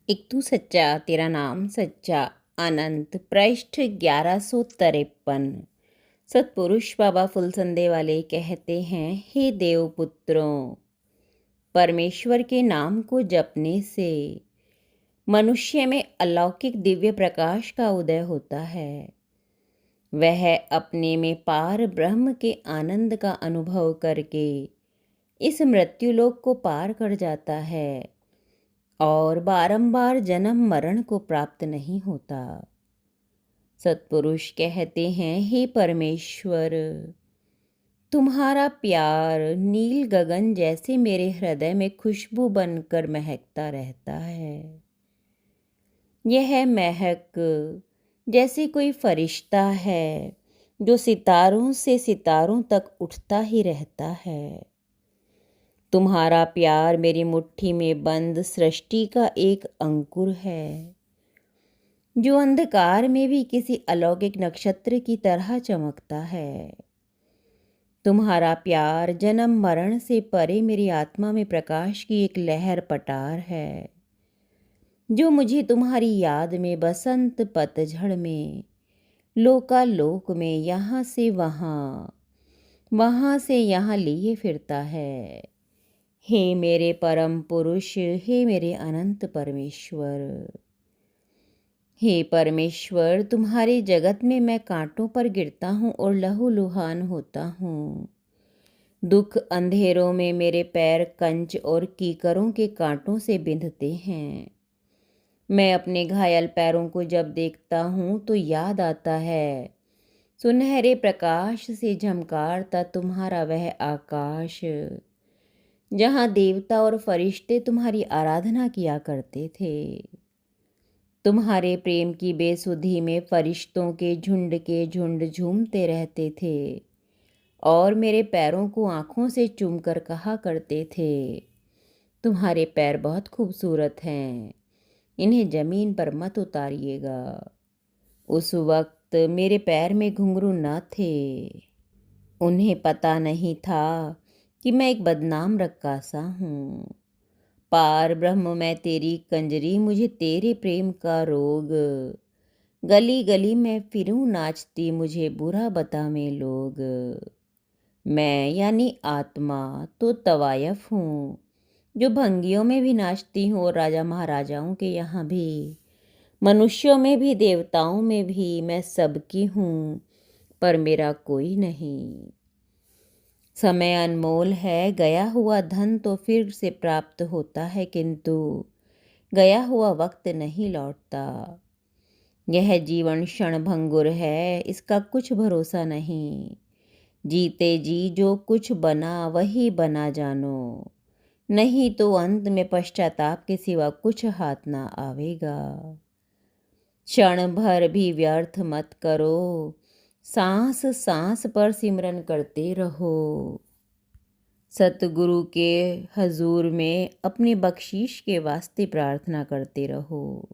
एक तू सच्चा तेरा नाम सच्चा अनंत पृष्ठ 1153। सतपुरुष बाबा फुलसंदे वाले कहते हैं, हे देवपुत्रों, परमेश्वर के नाम को जपने से मनुष्य में अलौकिक दिव्य प्रकाश का उदय होता है। वह अपने में पार ब्रह्म के आनंद का अनुभव करके इस मृत्युलोक को पार कर जाता है और बारंबार जन्म मरण को प्राप्त नहीं होता। सतपुरुष कहते हैं, हे परमेश्वर, तुम्हारा प्यार नील गगन जैसे मेरे हृदय में खुशबू बनकर महकता रहता है। यह महक जैसे कोई फरिश्ता है जो सितारों से सितारों तक उठता ही रहता है। तुम्हारा प्यार मेरी मुट्ठी में बंद सृष्टि का एक अंकुर है जो अंधकार में भी किसी अलौकिक नक्षत्र की तरह चमकता है। तुम्हारा प्यार जन्म मरण से परे मेरी आत्मा में प्रकाश की एक लहर पटार है जो मुझे तुम्हारी याद में बसंत पतझड़ में लोकालोक में यहाँ से वहाँ, वहाँ से यहाँ लिए फिरता है। हे मेरे परम पुरुष, हे मेरे अनंत परमेश्वर, हे परमेश्वर, तुम्हारे जगत में मैं कांटों पर गिरता हूँ और लहूलुहान होता हूँ। दुख अंधेरों में मेरे पैर कंच और कीकरों के कांटों से बिंधते हैं। मैं अपने घायल पैरों को जब देखता हूँ तो याद आता है सुनहरे प्रकाश से झमकारता तुम्हारा वह आकाश जहाँ देवता और फरिश्ते तुम्हारी आराधना किया करते थे। तुम्हारे प्रेम की बेसुधी में फरिश्तों के झुंड झूमते रहते थे और मेरे पैरों को आँखों से चूमकर कहा करते थे, तुम्हारे पैर बहुत खूबसूरत हैं, इन्हें ज़मीन पर मत उतारिएगा। उस वक्त मेरे पैर में घुंघरू न थे। उन्हें पता नहीं था कि मैं एक बदनाम रक्कासा हूँ। पार ब्रह्म मैं तेरी कंजरी, मुझे तेरे प्रेम का रोग। गली गली में फिरूं नाचती, मुझे बुरा बतावें लोग। मैं यानी आत्मा तो तवायफ हूँ जो भंगियों में भी नाचती हूँ और राजा महाराजाओं के यहाँ भी, मनुष्यों में भी, देवताओं में भी मैं सबकी हूँ, पर मेरा कोई नहीं। समय अनमोल है, गया हुआ धन तो फिर से प्राप्त होता है, किंतु गया हुआ वक्त नहीं लौटता। यह जीवन क्षणभंगुर है, इसका कुछ भरोसा नहीं। जीते जी जो कुछ बना वही बना जानो, नहीं तो अंत में पश्चाताप के सिवा कुछ हाथ ना आवेगा। क्षण भर भी व्यर्थ मत करो, सांस सांस पर सिमरन करते रहो। सतगुरु के हजूर में अपनी बख्शीश के वास्ते प्रार्थना करते रहो।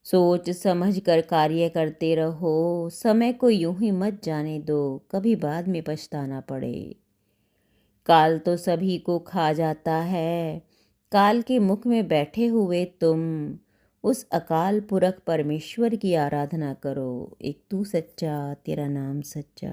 सोच समझ कर कार्य करते रहो। समय को यूं ही मत जाने दो, कभी बाद में पछताना पड़े। काल तो सभी को खा जाता है, काल के मुख में बैठे हुए तुम उस अकाल पुरख परमेश्वर की आराधना करो। एक तू सच्चा तेरा नाम सच्चा।